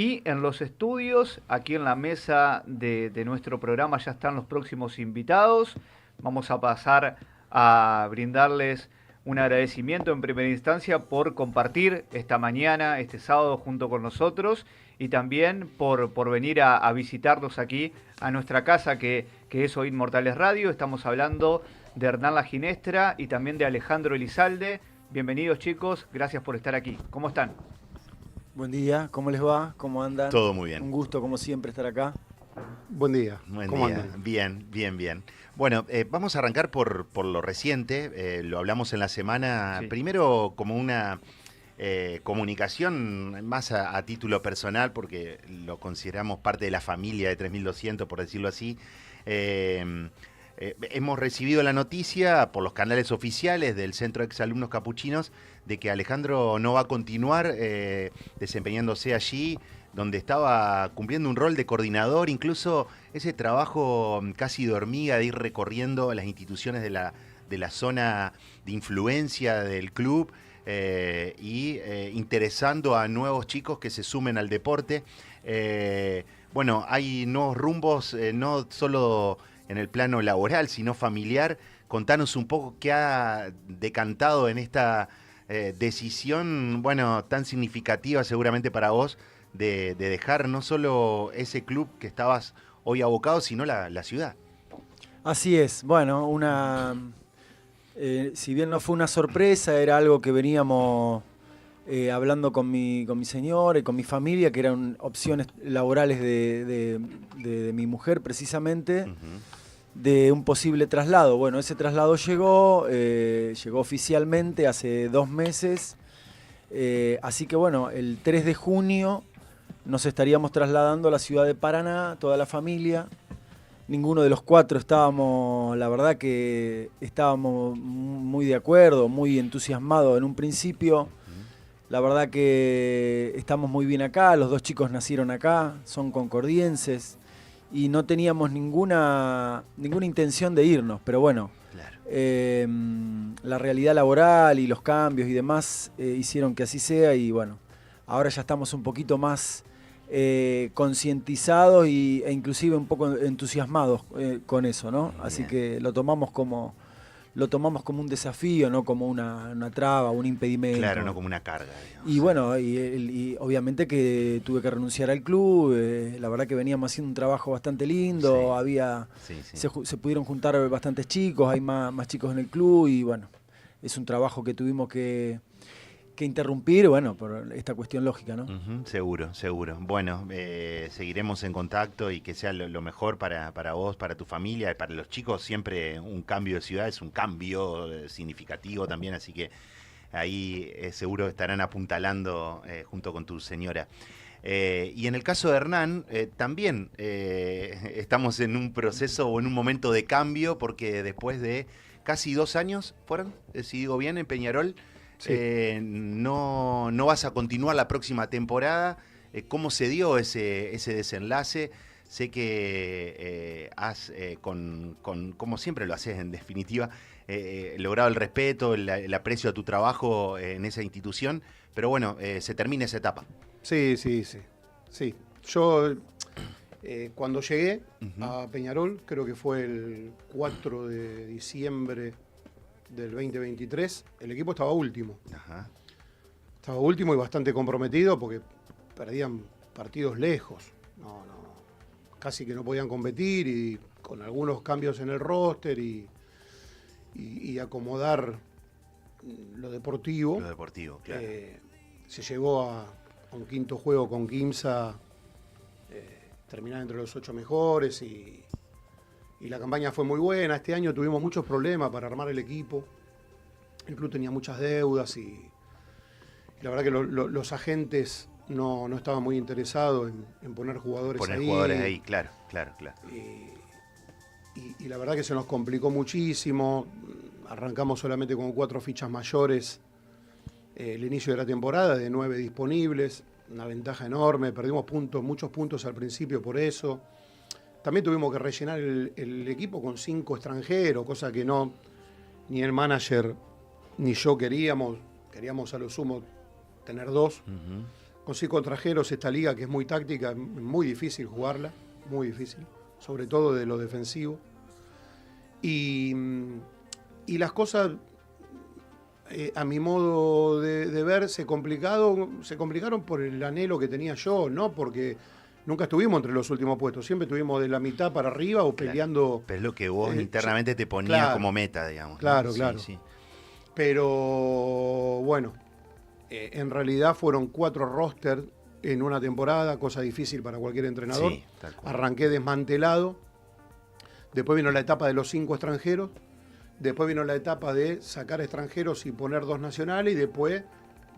Y en los estudios, aquí en la mesa de nuestro programa ya están los próximos invitados. Vamos a pasar a brindarles un agradecimiento en primera instancia por compartir esta mañana, este sábado junto con nosotros y también por venir a visitarnos aquí a nuestra casa que es Hoy Inmortales Radio. Estamos hablando de Hernán La Ginestra y también de Alejandro Elizalde. Bienvenidos chicos, gracias por estar aquí. ¿Cómo están? Buen día, ¿cómo les va? ¿Cómo andan? Todo muy bien. Un gusto, como siempre, estar acá. Buen día. Buen ¿Cómo día. andan? Bien. Bueno, vamos a arrancar por lo reciente. Lo hablamos en la semana. Sí. Primero como una comunicación más a título personal, porque lo consideramos parte de la familia de 3200, por decirlo así. Hemos recibido la noticia por los canales oficiales del Centro de Exalumnos Capuchinos de que Alejandro no va a continuar desempeñándose allí, donde estaba cumpliendo un rol de coordinador, incluso ese trabajo casi de hormiga de ir recorriendo las instituciones de la zona de influencia del club interesando a nuevos chicos que se sumen al deporte. Bueno, hay nuevos rumbos, no solo en el plano laboral, sino familiar. Contanos un poco qué ha decantado en esta decisión, bueno, tan significativa seguramente para vos, de dejar no solo ese club que estabas hoy abocado, sino la ciudad. Así es, bueno, si bien no fue una sorpresa, era algo que veníamos hablando con mi señora y con mi familia, que eran opciones laborales de mi mujer precisamente, de un posible traslado. Bueno, ese traslado llegó oficialmente hace 2 meses, así que bueno, el 3 de junio nos estaríamos trasladando a la ciudad de Paraná, toda la familia. Ninguno de los 4 estábamos, la verdad que estábamos muy de acuerdo, muy entusiasmados en un principio. La verdad que estamos muy bien acá, los 2 chicos nacieron acá, son concordienses y no teníamos ninguna intención de irnos, pero bueno, Claro. La realidad laboral y los cambios y demás hicieron que así sea y bueno, ahora ya estamos un poquito más concientizados e inclusive un poco entusiasmados con eso, ¿no? Así que lo tomamos como un desafío, no como una traba, un impedimento. Claro, no como una carga, digamos. Y bueno, y obviamente que tuve que renunciar al club, la verdad que veníamos haciendo un trabajo bastante lindo, Sí. se pudieron juntar bastantes chicos, hay más chicos en el club y bueno, es un trabajo que tuvimos que interrumpir, bueno, por esta cuestión lógica, ¿no? Seguro. Bueno, seguiremos en contacto y que sea lo mejor para vos, para tu familia, para los chicos. Siempre un cambio de ciudad es un cambio significativo también, así que ahí seguro estarán apuntalando junto con tu señora. Y en el caso de Hernán, también estamos en un proceso o en un momento de cambio, porque después de casi 2 años, ¿fueron? Si digo bien, en Peñarol, Sí. no vas a continuar la próxima temporada. ¿Cómo se dio ese desenlace? Sé que has, como siempre lo haces en definitiva, logrado el respeto, el aprecio a tu trabajo en esa institución, pero bueno, se termina esa etapa. Sí. Yo, cuando llegué a Peñarol, creo que fue el 4 de diciembre del 2023, el equipo estaba último. Ajá. Estaba último y bastante comprometido porque perdían partidos lejos. Casi que no podían competir y con algunos cambios en el roster y acomodar lo deportivo. Lo deportivo, claro. Se llegó a un quinto juego con Quimsa, terminar entre los 8 mejores y la campaña fue muy buena. Este año tuvimos muchos problemas para armar el equipo. El club tenía muchas deudas y la verdad que los agentes no estaban muy interesados en poner jugadores ahí. Poner jugadores ahí, claro. Y la verdad que se nos complicó muchísimo. Arrancamos solamente con 4 fichas mayores el inicio de la temporada, de 9 disponibles. Una ventaja enorme. Perdimos muchos puntos al principio por eso. También tuvimos que rellenar el equipo con 5 extranjeros, cosa que ni el manager ni yo queríamos. Queríamos a lo sumo tener 2. con extranjeros esta liga que es muy táctica, muy difícil jugarla, muy difícil, sobre todo de lo defensivo. Y las cosas, a mi modo de ver, se complicaron por el anhelo que tenía yo, no porque nunca estuvimos entre los últimos puestos, siempre estuvimos de la mitad para arriba o peleando. Pero es lo que vos internamente te ponías claro, como meta, digamos. Claro, ¿no? claro. Sí, sí. Pero bueno, en realidad fueron 4 rosters en una temporada, cosa difícil para cualquier entrenador. Sí, tal cual. Arranqué desmantelado, después vino la etapa de los 5 extranjeros, después vino la etapa de sacar extranjeros y poner 2 nacionales, y después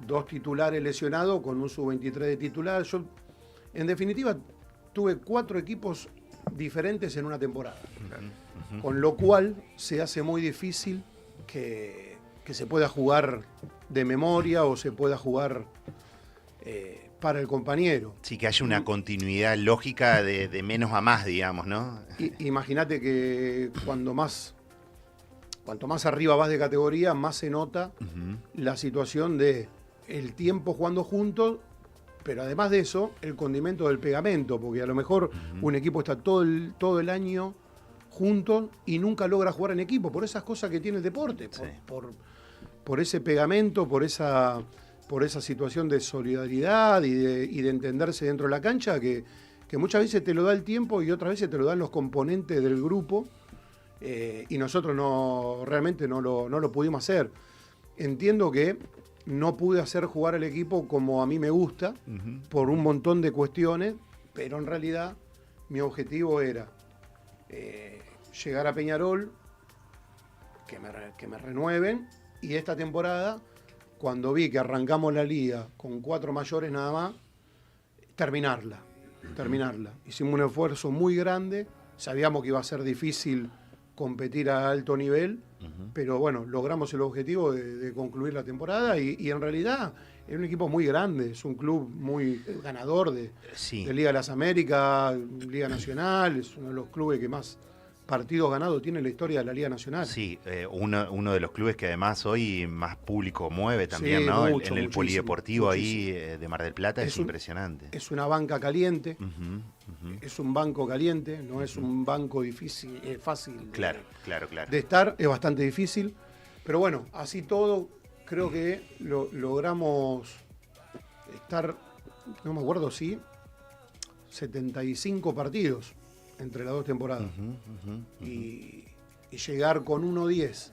2 titulares lesionados con un sub-23 de titular. Yo, en definitiva, tuve 4 equipos diferentes en una temporada, con lo cual se hace muy difícil que se pueda jugar de memoria o se pueda jugar para el compañero. Sí, que haya una continuidad lógica de menos a más, digamos, ¿no? Imagínate que cuanto más arriba vas de categoría, más se nota la situación de el tiempo jugando juntos, pero además de eso, el condimento del pegamento, porque a lo mejor un equipo está todo el año juntos y nunca logra jugar en equipo, por esas cosas que tiene el deporte, Sí. por ese pegamento, por esa situación de solidaridad y de entenderse dentro de la cancha, que muchas veces te lo da el tiempo y otras veces te lo dan los componentes del grupo, y nosotros realmente no lo pudimos hacer. Entiendo que no pude hacer jugar al equipo como a mí me gusta, por un montón de cuestiones, pero en realidad mi objetivo era llegar a Peñarol, que me renueven, y esta temporada, cuando vi que arrancamos la liga con 4 mayores nada más, terminarla. Hicimos un esfuerzo muy grande, sabíamos que iba a ser difícil competir a alto nivel, pero bueno, logramos el objetivo de concluir la temporada, y en realidad es un equipo muy grande, es un club muy ganador de Liga de las Américas, Liga Nacional, es uno de los clubes que más partidos ganados tiene en la historia de la Liga Nacional. Sí, uno de los clubes que además hoy más público mueve también, Sí, ¿no? mucho, en el muchísimo, polideportivo muchísimo. ahí de Mar del Plata es impresionante. Es una banca caliente, es un banco caliente, no es un banco difícil, fácil Claro. de estar, es bastante difícil, pero bueno, así todo creo que logramos estar, no me acuerdo si 75 partidos entre las 2 temporadas, y llegar con 1-10,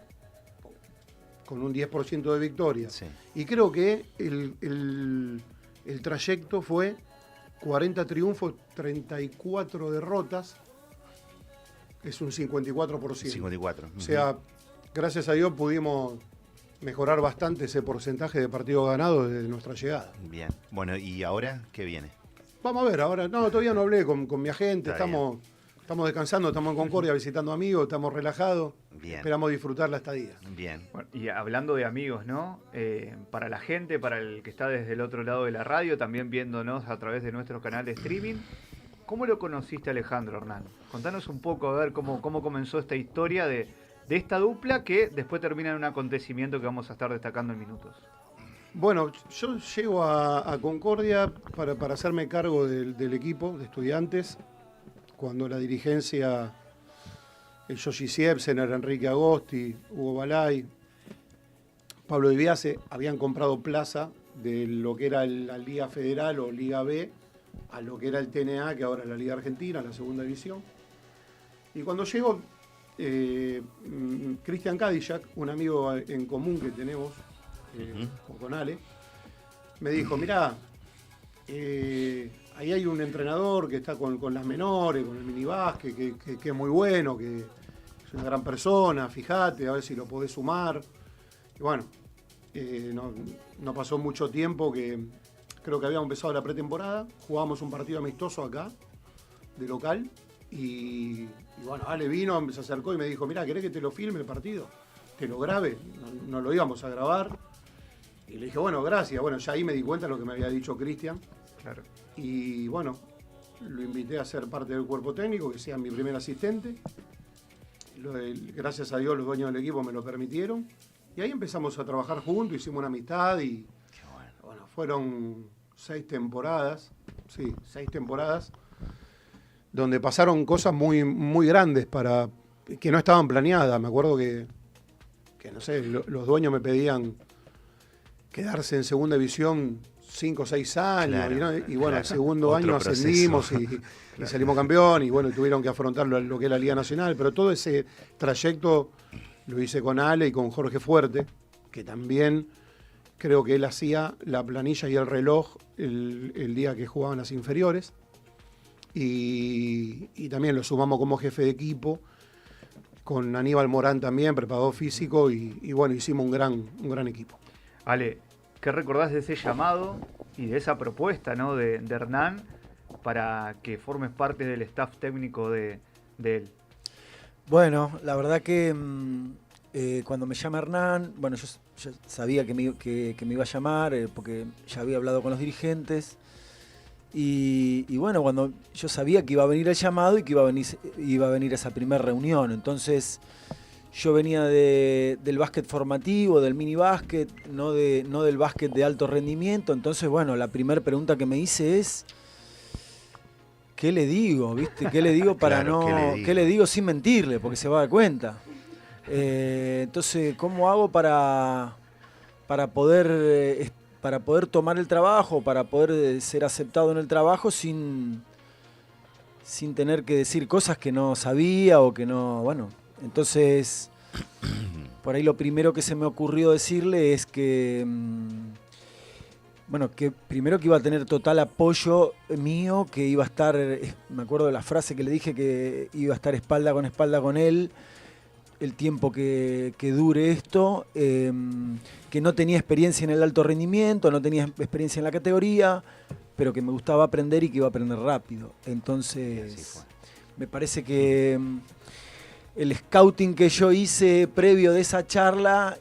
con un 10% de victoria. Sí. Y creo que el trayecto fue 40 triunfos, 34 derrotas, es un 54%. 54. O sea, gracias a Dios pudimos mejorar bastante ese porcentaje de partidos ganados desde nuestra llegada. Bien. Bueno, ¿y ahora qué viene? Vamos a ver, ahora todavía no hablé con mi agente, Está estamos descansando, estamos en Concordia visitando amigos, estamos relajados, Bien. esperamos disfrutar la estadía. Bien. Bueno, y hablando de amigos, ¿no? Para la gente, para el que está desde el otro lado de la radio, también viéndonos a través de nuestro canal de streaming, ¿cómo lo conociste, Alejandro, Hernán? Contanos un poco, a ver, cómo comenzó esta historia de esta dupla que después termina en un acontecimiento que vamos a estar destacando en minutos. Bueno, yo llego a Concordia para hacerme cargo del equipo de estudiantes, cuando la dirigencia, el Yoshi Siebsener, Enrique Agosti, Hugo Balay, Pablo Dibiase, habían comprado plaza de lo que era la Liga Federal o Liga B a lo que era el TNA, que ahora es la Liga Argentina, la segunda división. Y cuando llego, Cristian Cadillac, un amigo en común que tenemos, con Ale, me dijo, mirá, ahí hay un entrenador que está con las menores, con el minibásquet, que es muy bueno, que es una gran persona, fíjate, a ver si lo podés sumar. Y bueno, no pasó mucho tiempo, que creo que habíamos empezado la pretemporada, jugábamos un partido amistoso acá, de local, y bueno, Ale vino, se acercó y me dijo, mirá, ¿querés que te lo filme el partido? ¿Te lo grabe? No lo íbamos a grabar. Y le dije, bueno, gracias. Bueno, ya ahí me di cuenta de lo que me había dicho Cristian. Claro. Y bueno, lo invité a ser parte del cuerpo técnico, que sea mi primer asistente. Gracias a Dios los dueños del equipo me lo permitieron. Y ahí empezamos a trabajar juntos, hicimos una amistad y bueno, fueron 6 temporadas, sí, 6 temporadas, donde pasaron cosas muy, muy grandes que no estaban planeadas. Me acuerdo que no sé, los dueños me pedían quedarse en segunda división 5 o 6 años, Claro, y bueno, claro. el segundo Otro año ascendimos proceso. y salimos campeón, y bueno, tuvieron que afrontar lo que es la Liga Nacional, pero todo ese trayecto lo hice con Ale y con Jorge Fuerte, que también creo que él hacía la planilla y el reloj el día que jugaban las inferiores, y también lo sumamos como jefe de equipo, con Aníbal Morán también, preparador físico, y bueno, hicimos un gran equipo. Ale, ¿qué recordás de ese llamado y de esa propuesta, ¿no? de Hernán para que formes parte del staff técnico de él? Bueno, la verdad que cuando me llama Hernán, bueno, yo sabía que me iba a llamar porque ya había hablado con los dirigentes. Y bueno, cuando yo sabía que iba a venir el llamado y que iba a venir esa primera reunión, entonces yo venía del básquet formativo, del mini básquet, no del básquet de alto rendimiento. Entonces, bueno, la primera pregunta que me hice es ¿qué le digo? ¿Viste? ¿Qué le digo para Claro, ¿qué le digo sin mentirle? Porque se va a dar cuenta. Entonces, ¿cómo hago para poder tomar el trabajo, para poder ser aceptado en el trabajo sin tener que decir cosas que no sabía o que no, bueno, entonces por ahí lo primero que se me ocurrió decirle es que bueno, que primero que iba a tener total apoyo mío, que iba a estar, me acuerdo de la frase que le dije, que iba a estar espalda con él el tiempo que dure esto, que no tenía experiencia en el alto rendimiento, no tenía experiencia en la categoría, pero que me gustaba aprender y que iba a aprender rápido. Entonces, me parece que el scouting que yo hice previo de esa charla,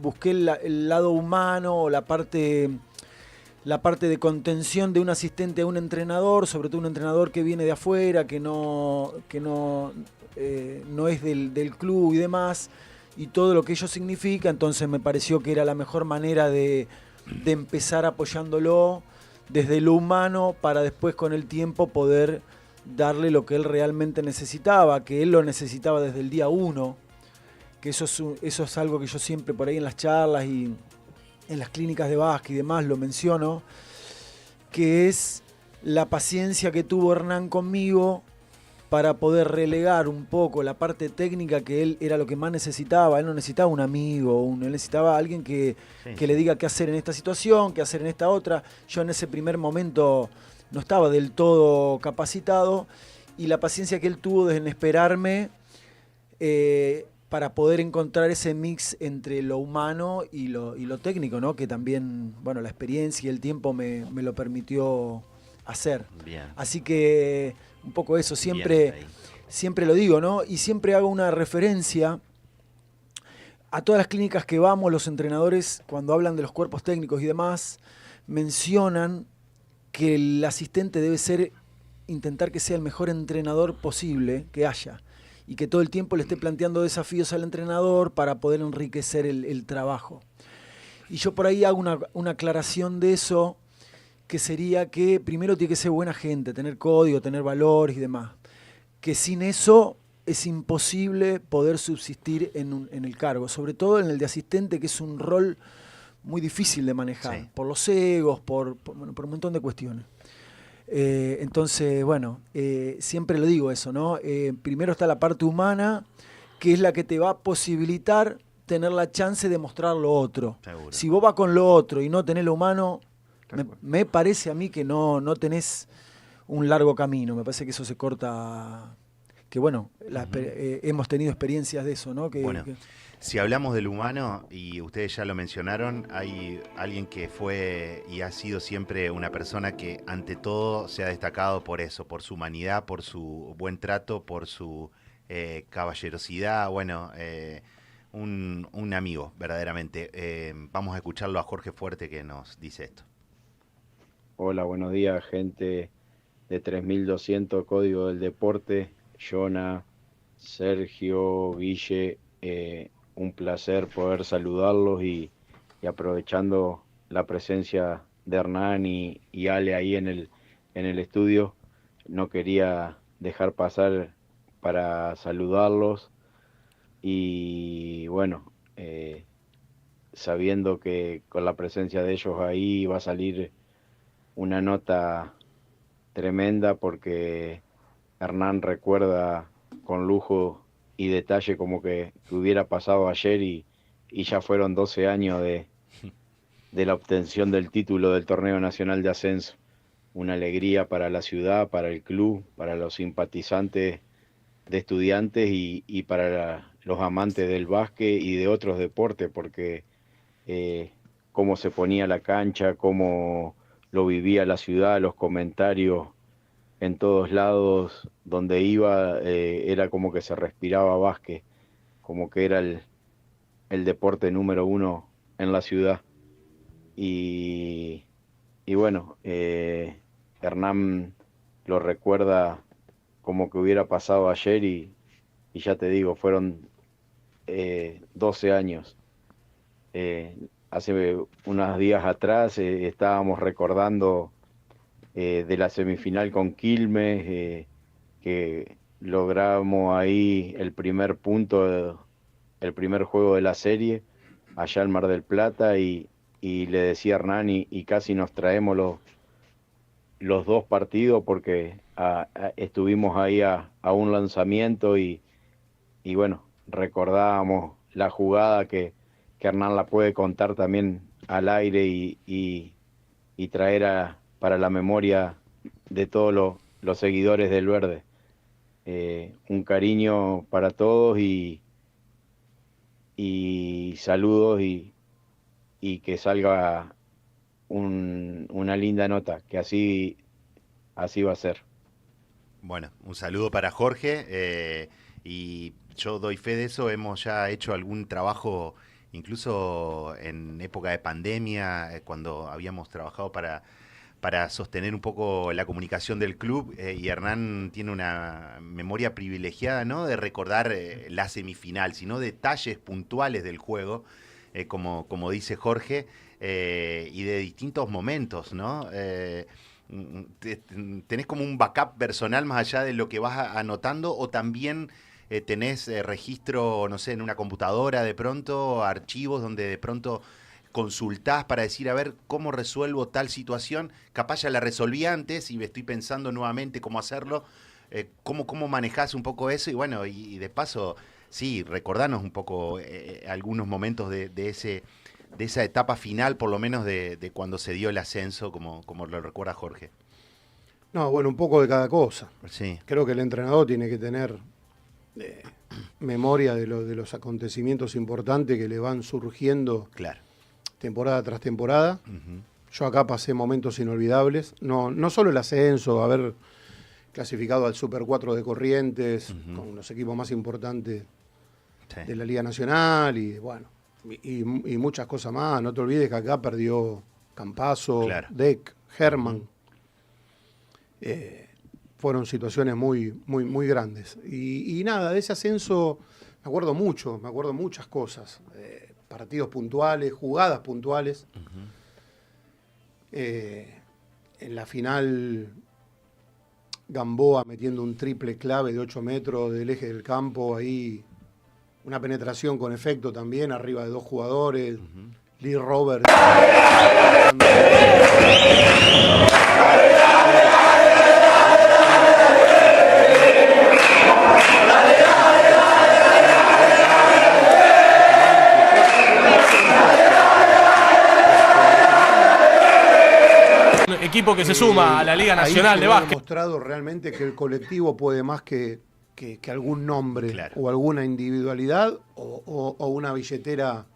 busqué el lado humano, la parte de contención de un asistente a un entrenador, sobre todo un entrenador que viene de afuera, que no es del club y demás, y todo lo que ello significa. Entonces me pareció que era la mejor manera de empezar apoyándolo desde lo humano para después con el tiempo poder darle lo que él realmente necesitaba, que él lo necesitaba desde el día 1, que eso es algo que yo siempre por ahí en las charlas y en las clínicas de básquet y demás lo menciono, que es la paciencia que tuvo Hernán conmigo para poder relegar un poco la parte técnica, que él era lo que más necesitaba. Él no necesitaba un amigo, él necesitaba alguien que le diga qué hacer en esta situación, qué hacer en esta otra. Yo en ese primer momento no estaba del todo capacitado, y la paciencia que él tuvo en esperarme para poder encontrar ese mix entre lo humano y lo técnico, ¿no? Que también, bueno, la experiencia y el tiempo me lo permitió hacer. Bien. Así que un poco eso, siempre lo digo, ¿no? Y siempre hago una referencia a todas las clínicas que vamos. Los entrenadores, cuando hablan de los cuerpos técnicos y demás, mencionan que el asistente debe intentar que sea el mejor entrenador posible que haya, y que todo el tiempo le esté planteando desafíos al entrenador para poder enriquecer el trabajo. Y yo por ahí hago una aclaración de eso, que sería que primero tiene que ser buena gente, tener código, tener valores y demás. Que sin eso es imposible poder subsistir en el cargo, sobre todo en el de asistente, que es un rol muy difícil de manejar, por los egos, por un montón de cuestiones. Entonces, bueno, siempre lo digo eso, ¿no? Primero está la parte humana, que es la que te va a posibilitar tener la chance de mostrar lo otro. Seguro. Si vos vas con lo otro y no tenés lo humano, me parece a mí que no tenés un largo camino. Me parece que eso se corta, que bueno, hemos tenido experiencias de eso, ¿no? Si hablamos del humano, y ustedes ya lo mencionaron, hay alguien que fue y ha sido siempre una persona que ante todo se ha destacado por eso, por su humanidad, por su buen trato, por su caballerosidad, bueno, un amigo verdaderamente. Vamos a escucharlo a Jorge Fuerte, que nos dice esto. Hola, buenos días, gente de 3200 Código del Deporte, Jonah, Sergio, Guille, un placer poder saludarlos y aprovechando la presencia de Hernán y Ale ahí en el estudio, no quería dejar pasar para saludarlos y bueno, sabiendo que con la presencia de ellos ahí va a salir una nota tremenda porque Hernán recuerda con lujo y detalle como que hubiera pasado ayer y ya fueron 12 años de la obtención del título del Torneo Nacional de Ascenso. Una alegría para la ciudad, para el club, para los simpatizantes de Estudiantes y para los amantes del básquet y de otros deportes, porque cómo se ponía la cancha, cómo lo vivía la ciudad, los comentarios en todos lados donde iba, era como que se respiraba básquet, como que era el deporte número uno en la ciudad. Y, y bueno, Hernán lo recuerda como que hubiera pasado ayer y ya te digo, fueron 12 años. Hace unos días atrás estábamos recordando de la semifinal con Quilmes, que logramos ahí el primer punto, el primer juego de la serie, allá en Mar del Plata, y le decía a Hernán, y casi nos traemos los dos partidos porque estuvimos ahí a un lanzamiento y bueno, recordábamos la jugada que Hernán la puede contar también al aire y traer para la memoria de todos los seguidores del Verde. Un cariño para todos y saludos y que salga una linda nota, que así va a ser. Bueno, un saludo para Jorge y yo doy fe de eso, hemos ya hecho algún trabajo incluso en época de pandemia, cuando habíamos trabajado para sostener un poco la comunicación del club y Hernán tiene una memoria privilegiada, ¿no? De recordar la semifinal, sino detalles puntuales del juego, como dice Jorge, y de distintos momentos, ¿no? ¿Tenés como un backup personal más allá de lo que vas anotando o también tenés registro, no sé, en una computadora de pronto, archivos donde de pronto consultás para decir, a ver, ¿cómo resuelvo tal situación? Capaz ya la resolví antes y me estoy pensando nuevamente cómo hacerlo. ¿Cómo manejás un poco eso? Y bueno, y de paso, sí, recordanos un poco algunos momentos de esa etapa final, por lo menos de cuando se dio el ascenso, como lo recuerda Jorge. No, bueno, un poco de cada cosa. Sí. Creo que el entrenador tiene que tener memoria de los acontecimientos importantes que le van surgiendo Claro. temporada tras temporada. Uh-huh. Yo acá pasé momentos inolvidables. No solo el ascenso, haber clasificado al Super 4 de Corrientes, Uh-huh. con los equipos más importantes Sí. de la Liga Nacional y bueno, y muchas cosas más. No te olvides que acá perdió Campazo, Claro. Deck, Herman. Fueron situaciones muy, muy, muy grandes. Y nada, de ese ascenso me acuerdo muchas cosas. Partidos puntuales, jugadas puntuales. Uh-huh. En la final, Gamboa metiendo un triple clave de 8 metros del eje del campo, ahí una penetración con efecto también, arriba de 2 jugadores. Uh-huh. Lee Roberts. Equipo que se suma a la Liga Nacional de Básquet. Ha demostrado realmente que el colectivo puede más que algún nombre, Claro. o alguna individualidad o una billetera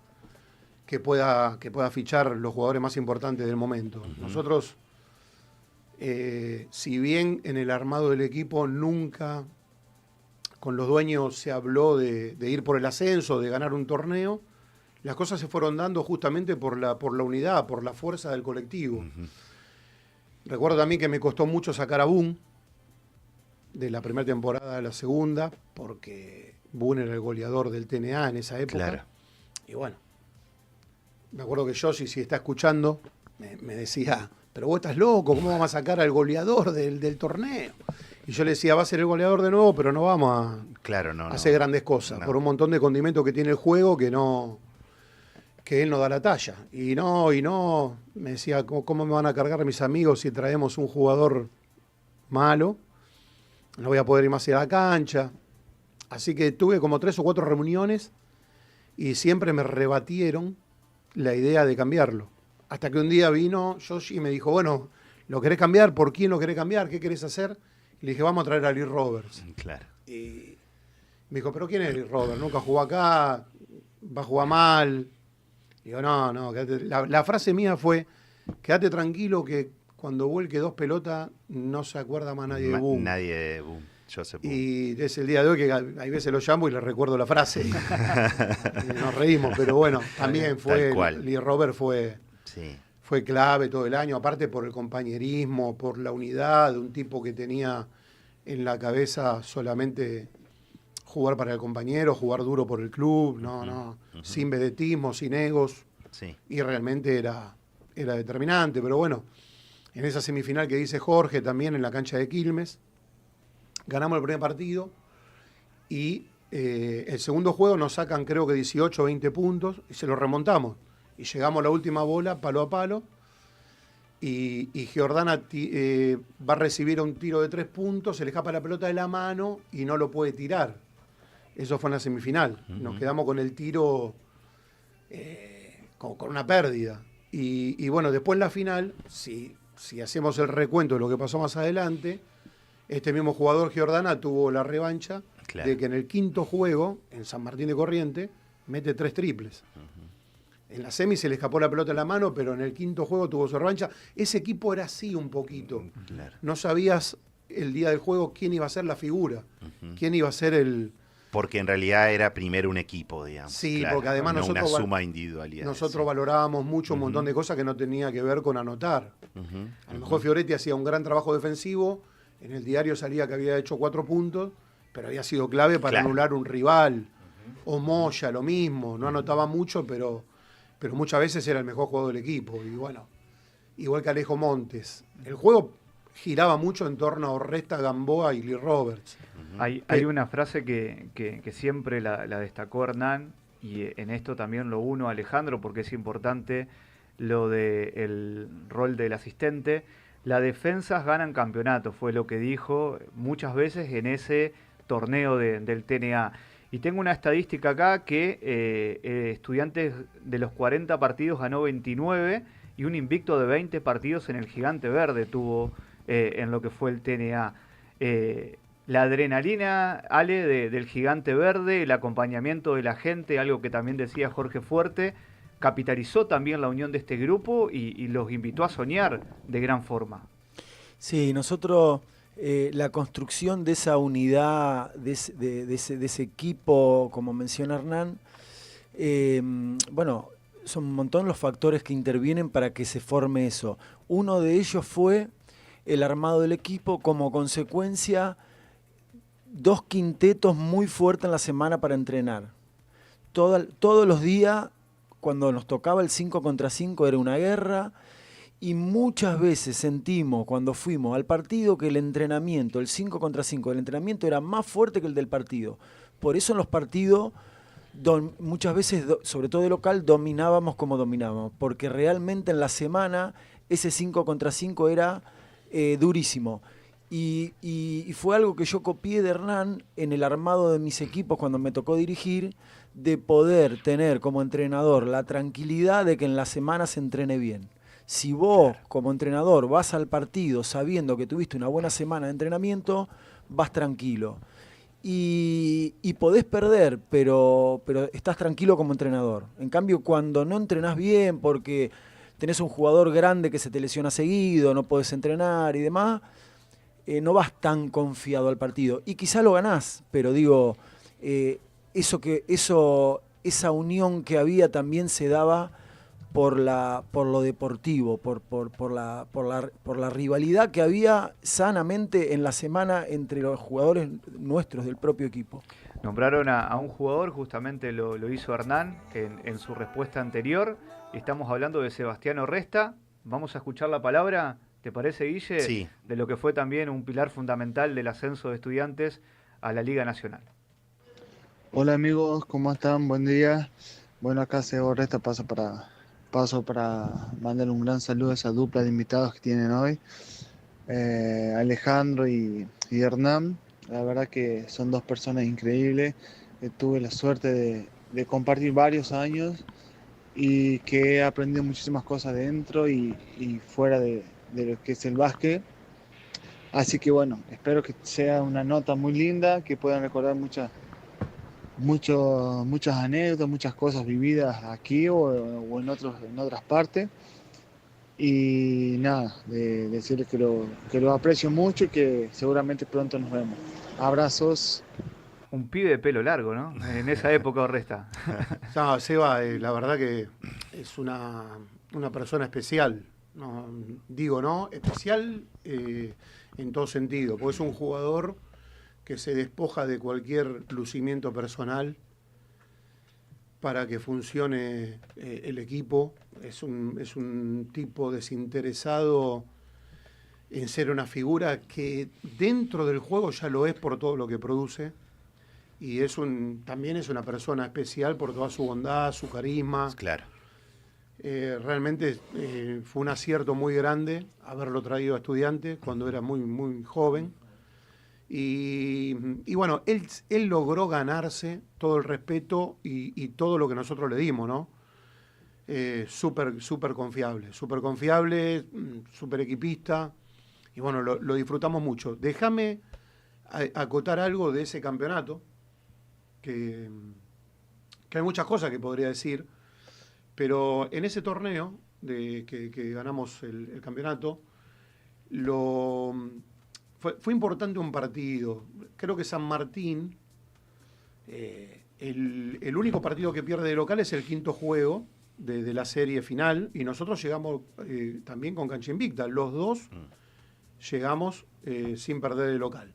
que pueda fichar los jugadores más importantes del momento. Uh-huh. Nosotros, si bien en el armado del equipo nunca con los dueños se habló de ir por el ascenso, de ganar un torneo, las cosas se fueron dando justamente por la unidad, por la fuerza del colectivo. Uh-huh. Recuerdo también que me costó mucho sacar a Boone de la primera temporada a la segunda, porque Boone era el goleador del TNA en esa época. Claro. Y bueno, me acuerdo que Yoshi, si está escuchando, me decía, pero vos estás loco, ¿cómo vamos a sacar al goleador del torneo? Y yo le decía, va a ser el goleador de nuevo, pero no vamos a hacer grandes cosas, por un montón de condimentos que tiene el juego que él no da la talla. Y no, me decía, ¿cómo me van a cargar mis amigos si traemos un jugador malo? No voy a poder ir más a la cancha. Así que tuve como 3 o 4 reuniones y siempre me rebatieron la idea de cambiarlo. Hasta que un día vino Yoshi y me dijo, bueno, ¿lo querés cambiar? ¿Por quién lo querés cambiar? ¿Qué querés hacer? Y le dije, vamos a traer a Lee Roberts. Claro. Y me dijo, ¿pero quién es Lee Roberts? Nunca jugó acá, va a jugar mal. Digo, no, la frase mía fue, quédate tranquilo que cuando vuelque 2 pelotas no se acuerda más nadie de Boom. Nadie de Boom. Joseph Boom. Y es el día de hoy que hay veces lo llamo y le recuerdo la frase. Y nos reímos, pero bueno, también fue, Lee Roberts fue clave todo el año, aparte por el compañerismo, por la unidad de un tipo que tenía en la cabeza solamente jugar para el compañero, jugar duro por el club, sin vedetismo, sin egos, y realmente era determinante, pero bueno, en esa semifinal que dice Jorge, también en la cancha de Quilmes, ganamos el primer partido, y el segundo juego nos sacan creo que 18 o 20 puntos, y se lo remontamos, y llegamos a la última bola, palo a palo, y Giordana va a recibir un tiro de 3 puntos, se le escapa la pelota de la mano, y no lo puede tirar. Eso fue en la semifinal. Nos quedamos con el tiro con una pérdida. Y bueno, después en la final, si hacemos el recuento de lo que pasó más adelante, este mismo jugador Giordana tuvo la revancha de que en el quinto juego, en San Martín de Corrientes, mete 3 triples. En la semi se le escapó la pelota en la mano, pero en el quinto juego tuvo su revancha. Ese equipo era así un poquito. No sabías el día del juego quién iba a ser la figura, quién iba a ser el... Porque en realidad era primero un equipo, digamos. Sí, porque además no nosotros... una suma individualidad. Nosotros valorábamos mucho un montón de cosas que no tenía que ver con anotar. A lo mejor Fioretti hacía un gran trabajo defensivo, en el diario salía que había hecho 4 puntos, pero había sido clave para anular un rival. O Moya, lo mismo, no anotaba mucho, pero muchas veces era el mejor jugador del equipo. Y bueno, igual que Alejo Montes. El juego giraba mucho en torno a Orresta, Gamboa y Lee Roberts. Hay una frase que siempre la destacó Hernán, y en esto también lo uno a Alejandro, porque es importante lo del rol del asistente. Las defensas ganan campeonatos, fue lo que dijo muchas veces en ese torneo del TNA. Y tengo una estadística acá que Estudiantes de los 40 partidos ganó 29 y un invicto de 20 partidos en el Gigante Verde tuvo en lo que fue el TNA. La adrenalina, Ale, del Gigante Verde, el acompañamiento de la gente, algo que también decía Jorge Fuerte, capitalizó también la unión de este grupo y los invitó a soñar de gran forma. Sí, nosotros... la construcción de esa unidad, de ese equipo, como menciona Hernán, bueno, son un montón los factores que intervienen para que se forme eso. Uno de ellos fue el armado del equipo, como consecuencia, 2 quintetos muy fuertes en la semana para entrenar. Todos los días, cuando nos tocaba el 5 contra 5, era una guerra. Y muchas veces sentimos cuando fuimos al partido que el entrenamiento, el 5 contra 5, el entrenamiento era más fuerte que el del partido. Por eso en los partidos, muchas veces, sobre todo de local, dominábamos como dominábamos. Porque realmente en la semana ese 5 contra 5 era durísimo. Y fue algo que yo copié de Hernán en el armado de mis equipos cuando me tocó dirigir, de poder tener como entrenador la tranquilidad de que en la semana se entrene bien. Si vos, como entrenador, vas al partido sabiendo que tuviste una buena semana de entrenamiento, vas tranquilo. Y podés perder, pero estás tranquilo como entrenador. En cambio, cuando no entrenás bien porque tenés un jugador grande que se te lesiona seguido, no podés entrenar y demás, no vas tan confiado al partido. Y quizá lo ganás, pero digo, esa unión que había también se daba por lo deportivo, por la rivalidad que había sanamente en la semana entre los jugadores nuestros del propio equipo. Nombraron a un jugador, justamente lo hizo Hernán en su respuesta anterior. Estamos hablando de Sebastián Orresta, vamos a escuchar la palabra, ¿te parece, Guille? Sí. De lo que fue también un pilar fundamental del ascenso de Estudiantes a la Liga Nacional. Hola amigos, ¿cómo están? Buen día. Bueno, acá Sebo Resta paso para mandar un gran saludo a esa dupla de invitados que tienen hoy, Alejandro y Hernán. La verdad que son dos personas increíbles. Tuve la suerte de compartir varios años y que he aprendido muchísimas cosas dentro y fuera de lo que es el básquet. Así que bueno, espero que sea una nota muy linda, que puedan recordar muchas anécdotas, muchas cosas vividas aquí o en otras partes. Y nada, de decirles que lo aprecio mucho y que seguramente pronto nos vemos. Abrazos. Un pibe de pelo largo, ¿no? En esa época, Resta. No, Seba, la verdad que es una persona especial. No, digo, ¿no? Especial en todo sentido, porque es un jugador que se despoja de cualquier lucimiento personal para que funcione el equipo. Es un tipo desinteresado en ser una figura que dentro del juego ya lo es por todo lo que produce. Y también es una persona especial por toda su bondad, su carisma. Claro. Realmente fue un acierto muy grande haberlo traído a Estudiantes cuando era muy, muy joven. Y bueno, él logró ganarse todo el respeto y todo lo que nosotros le dimos, ¿no? Súper confiable, súper equipista. Y bueno, lo disfrutamos mucho. Déjame acotar algo de ese campeonato, que hay muchas cosas que podría decir, pero en ese torneo que ganamos el campeonato, fue importante un partido. Creo que San Martín, el único partido que pierde de local es el quinto juego de la serie final, y nosotros llegamos también con cancha invicta. Los dos llegamos sin perder de local.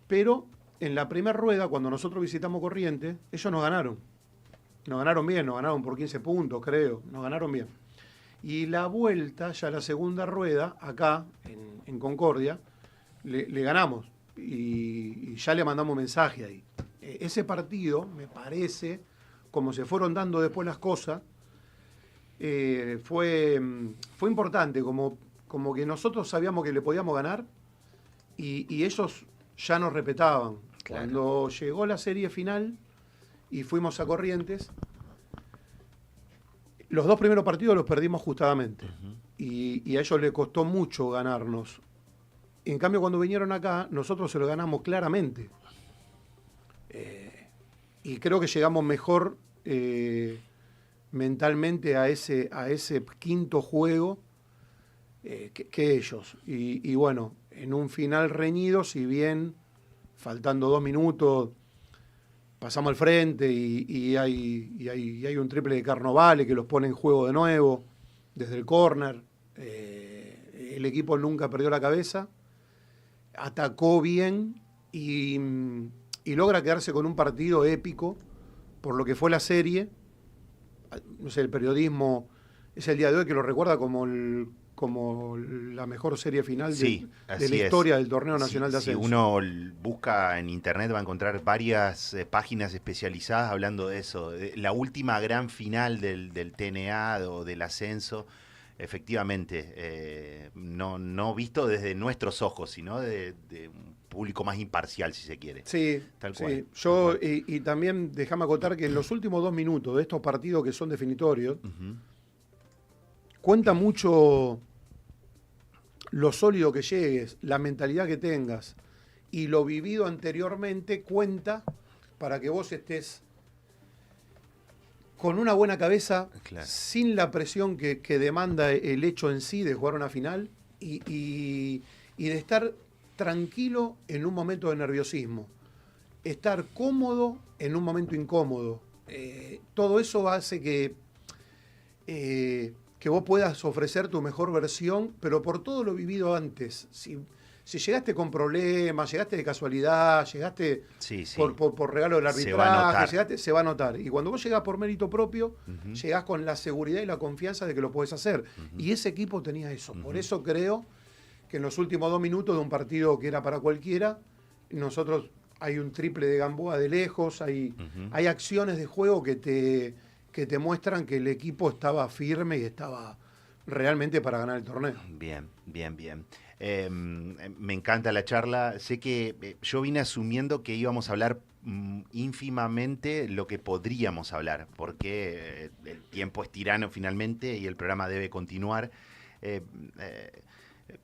Pero en la primera rueda, cuando nosotros visitamos Corrientes, ellos nos ganaron. Nos ganaron bien, nos ganaron por 15 puntos, creo. Nos ganaron bien. Y la vuelta, ya la segunda rueda, acá, en Concordia, le ganamos. Y ya le mandamos mensaje ahí. Ese partido, me parece, como se fueron dando después las cosas, fue importante. Como que nosotros sabíamos que le podíamos ganar y ellos ya nos respetaban. Claro. Cuando llegó la serie final y fuimos a Corrientes, los dos primeros partidos los perdimos justamente. Y a ellos les costó mucho ganarnos. En cambio, cuando vinieron acá, nosotros se lo ganamos claramente. Y creo que llegamos mejor mentalmente a ese quinto juego que ellos. Y bueno, en un final reñido, si bien faltando 2 minutos pasamos al frente y hay un triple de Carnovale que los pone en juego de nuevo desde el córner. El equipo nunca perdió la cabeza, atacó bien y logra quedarse con un partido épico por lo que fue la serie. No sé, el periodismo es el día de hoy que lo recuerda como la mejor serie final de la historia del Torneo Nacional de Ascenso. Si uno busca en internet va a encontrar varias páginas especializadas hablando de eso. De la última gran final del TNA o del ascenso, efectivamente, no visto desde nuestros ojos, sino de un público más imparcial, si se quiere. Sí, tal cual. Sí. Y también déjame acotar que en los últimos 2 minutos de estos partidos que son definitorios, cuenta mucho lo sólido que llegues, la mentalidad que tengas y lo vivido anteriormente cuenta para que vos estés con una buena cabeza, claro, sin la presión que demanda el hecho en sí de jugar una final y de estar tranquilo en un momento de nerviosismo, estar cómodo en un momento incómodo. Todo eso hace que vos puedas ofrecer tu mejor versión, pero por todo lo vivido antes. Si llegaste con problemas, llegaste de casualidad, llegaste por regalo del arbitraje, se va a notar. Y cuando vos llegás por mérito propio, llegás con la seguridad y la confianza de que lo podés hacer. Y ese equipo tenía eso. Por eso creo que en los últimos 2 minutos de un partido que era para cualquiera, nosotros hay un triple de Gamboa de lejos, hay acciones de juego que te muestran que el equipo estaba firme y estaba realmente para ganar el torneo. Bien. Me encanta la charla. Sé que yo vine asumiendo que íbamos a hablar ínfimamente lo que podríamos hablar, porque el tiempo es tirano finalmente y el programa debe continuar.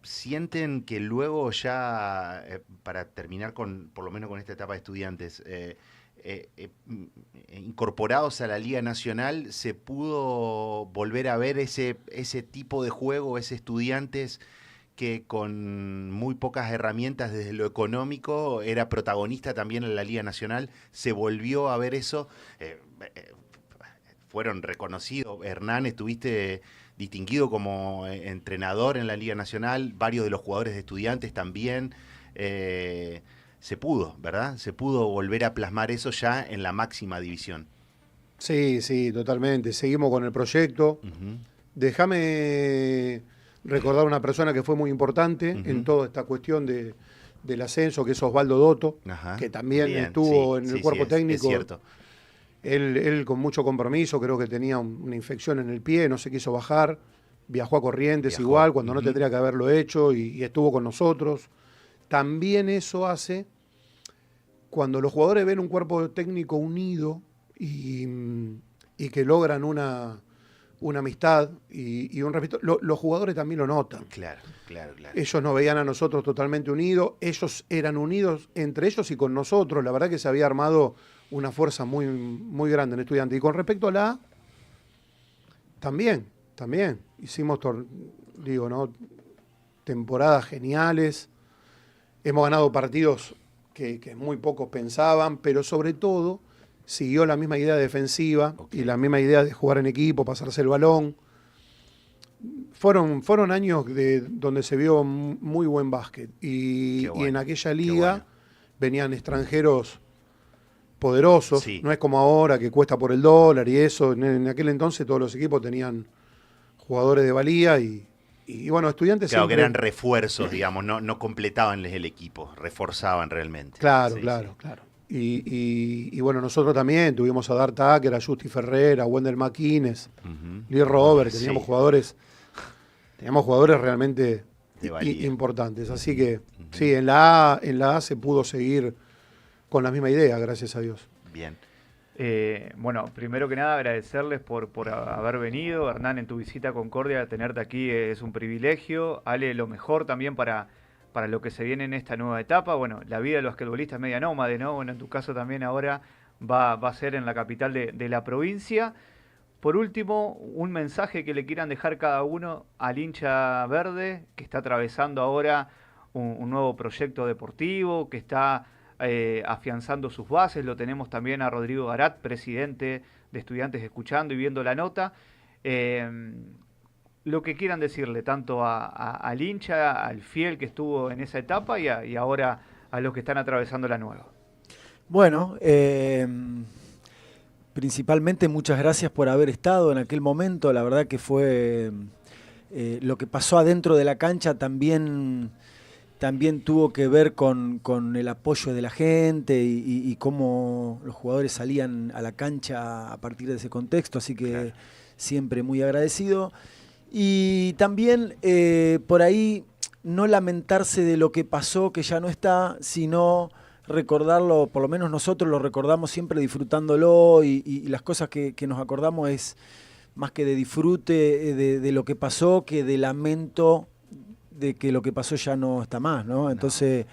¿Sienten que luego ya, para terminar por lo menos con esta etapa de estudiantes, incorporados a la Liga Nacional, se pudo volver a ver ese tipo de juego, ese Estudiantes que con muy pocas herramientas desde lo económico era protagonista también en la Liga Nacional? ¿Se volvió a ver eso? Fueron reconocidos. Hernán, estuviste distinguido como entrenador en la Liga Nacional, varios de los jugadores de Estudiantes también. Se pudo, ¿verdad? Se pudo volver a plasmar eso ya en la máxima división. Sí, totalmente. Seguimos con el proyecto. Déjame recordar una persona que fue muy importante en toda esta cuestión del ascenso, que es Osvaldo Dotto, que también estuvo en el cuerpo técnico. Es cierto. Él con mucho compromiso, creo que tenía una infección en el pie, no se quiso bajar, viajó a Corrientes igual, cuando no tendría que haberlo hecho, y estuvo con nosotros. También eso hace, cuando los jugadores ven un cuerpo técnico unido y que logran una amistad y un respeto, los jugadores también lo notan. Claro. Ellos nos veían a nosotros totalmente unidos, ellos eran unidos entre ellos y con nosotros. La verdad que se había armado una fuerza muy, muy grande en Estudiantes. Y con respecto a la A, también hicimos, temporadas geniales. Hemos ganado partidos que muy pocos pensaban, pero sobre todo siguió la misma idea defensiva y la misma idea de jugar en equipo, pasarse el balón. Fueron años donde se vio muy buen básquet. Y en aquella liga venían extranjeros poderosos. No es como ahora que cuesta por el dólar y eso. En aquel entonces todos los equipos tenían jugadores de valía y bueno, Estudiantes claro, siempre... que eran refuerzos, digamos, no completaban el equipo, reforzaban realmente. Claro. Y bueno, nosotros también tuvimos a Dart Tucker, a Justi Ferrer, a Wendell McInnes, Lee Robert, teníamos jugadores realmente importantes. Así que sí, en la A se pudo seguir con la misma idea, gracias a Dios. Bien. Bueno, primero que nada agradecerles por haber venido. Hernán, en tu visita a Concordia, tenerte aquí es un privilegio. Ale, lo mejor también para lo que se viene en esta nueva etapa. Bueno, la vida de los basquetbolistas es media nómade, ¿no? Bueno, en tu caso también ahora va a ser en la capital de la provincia. Por último, un mensaje que le quieran dejar cada uno al hincha verde que está atravesando ahora un nuevo proyecto deportivo, que está afianzando sus bases. Lo tenemos también a Rodrigo Garat, presidente de Estudiantes, escuchando y viendo la nota. Lo que quieran decirle tanto al hincha, al fiel que estuvo en esa etapa y ahora a los que están atravesando la nueva. Bueno, principalmente muchas gracias por haber estado en aquel momento. La verdad que fue lo que pasó adentro de la cancha también tuvo que ver con el apoyo de la gente y cómo los jugadores salían a la cancha a partir de ese contexto, así que siempre muy agradecido. Y también por ahí no lamentarse de lo que pasó, que ya no está, sino recordarlo, por lo menos nosotros lo recordamos siempre disfrutándolo y las cosas que nos acordamos es más que de disfrute de lo que pasó que de lamento de que lo que pasó ya no está más, ¿no? Entonces,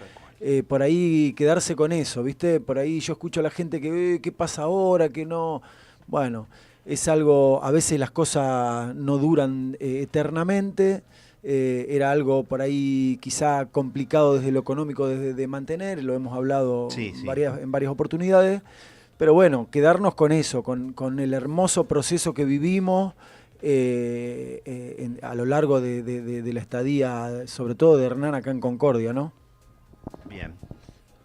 por ahí quedarse con eso, ¿viste? Por ahí yo escucho a la gente que, ¿qué pasa ahora? Que no... Bueno, es algo, a veces las cosas no duran eternamente, era algo por ahí quizá complicado desde lo económico de mantener, lo hemos hablado en varias oportunidades, pero bueno, quedarnos con eso, con el hermoso proceso que vivimos, a lo largo de la estadía, sobre todo de Hernán acá en Concordia, ¿no? Bien.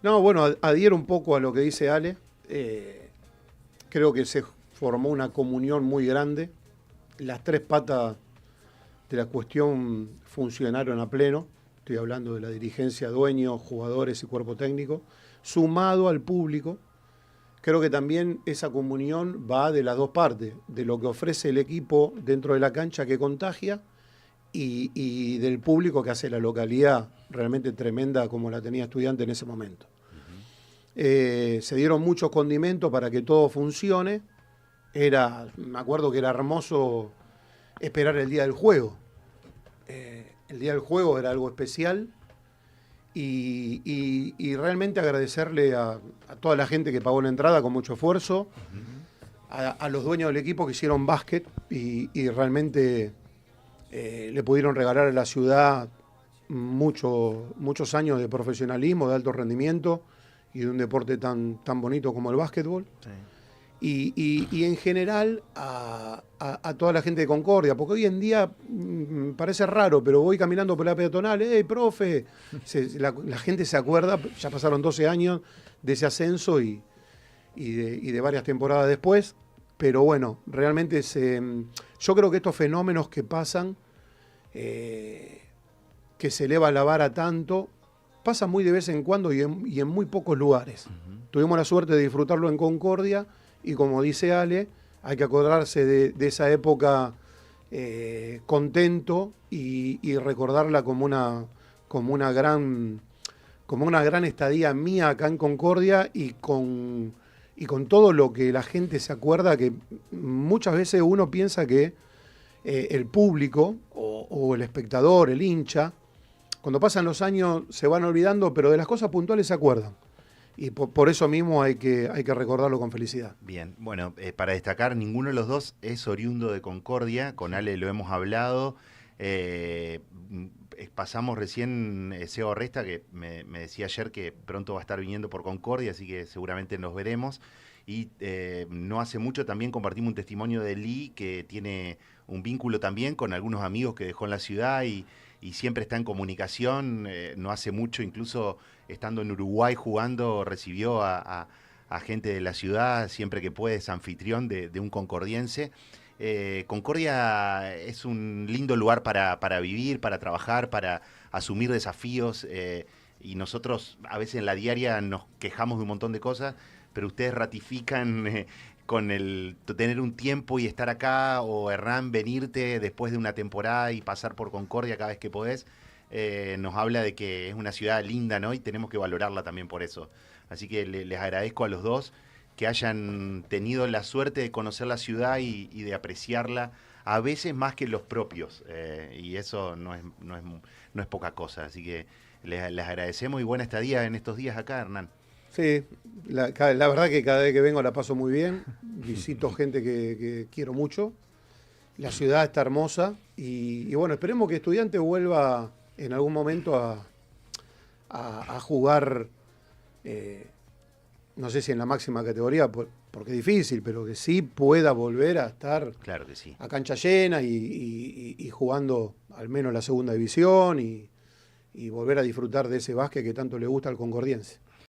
No, bueno, adhiero un poco a lo que dice Ale. Creo que se formó una comunión muy grande. Las tres patas de la cuestión funcionaron a pleno. Estoy hablando de la dirigencia, dueños, jugadores y cuerpo técnico, sumado al público. Creo que también esa comunión va de las dos partes, de lo que ofrece el equipo dentro de la cancha que contagia y del público que hace la localidad realmente tremenda como la tenía Estudiante en ese momento. Se dieron muchos condimentos para que todo funcione. Me acuerdo que era hermoso esperar el día del juego. El día del juego era algo especial y realmente agradecerle a toda la gente que pagó la entrada con mucho esfuerzo, a los dueños del equipo que hicieron básquet y realmente le pudieron regalar a la ciudad muchos años de profesionalismo, de alto rendimiento y de un deporte tan bonito como el básquetbol. Sí. Y en general a toda la gente de Concordia, porque hoy en día parece raro, pero voy caminando por la peatonal, profe, la gente se acuerda, ya pasaron 12 años de ese ascenso y de varias temporadas después, pero bueno, realmente yo creo que estos fenómenos que pasan, que se eleva la vara tanto, pasan muy de vez en cuando y en muy pocos lugares. Tuvimos la suerte de disfrutarlo en Concordia. Y como dice Ale, hay que acordarse de esa época contento y recordarla como una gran estadía mía acá en Concordia y con todo lo que la gente se acuerda, que muchas veces uno piensa que el público o el espectador, el hincha, cuando pasan los años se van olvidando, pero de las cosas puntuales se acuerdan. Y por eso mismo hay que recordarlo con felicidad. Bien, bueno, para destacar, ninguno de los dos es oriundo de Concordia, con Ale lo hemos hablado. Pasamos recién Seba Resta, que me decía ayer que pronto va a estar viniendo por Concordia, así que seguramente nos veremos. Y no hace mucho también compartimos un testimonio de Lee, que tiene un vínculo también con algunos amigos que dejó en la ciudad y siempre está en comunicación. No hace mucho, incluso estando en Uruguay jugando, recibió a gente de la ciudad, siempre que puede, es anfitrión de un concordiense. Concordia es un lindo lugar para vivir, para trabajar, para asumir desafíos, y nosotros a veces en la diaria nos quejamos de un montón de cosas, pero ustedes ratifican con el tener un tiempo y estar acá, o Hernán, venirte después de una temporada y pasar por Concordia cada vez que podés, nos habla de que es una ciudad linda, ¿no? Y tenemos que valorarla también por eso. Así que les agradezco a los dos que hayan tenido la suerte de conocer la ciudad y de apreciarla, a veces más que los propios, y eso no es poca cosa. Así que les agradecemos y buena estadía en estos días acá, Hernán. Sí, la verdad que cada vez que vengo la paso muy bien, visito gente que quiero mucho, la ciudad está hermosa y bueno, esperemos que Estudiante vuelva en algún momento a jugar, no sé si en la máxima categoría, porque es difícil, pero que sí pueda volver a estar, claro que sí, a cancha llena y jugando al menos la segunda división y volver a disfrutar de ese básquet que tanto le gusta al concordiense.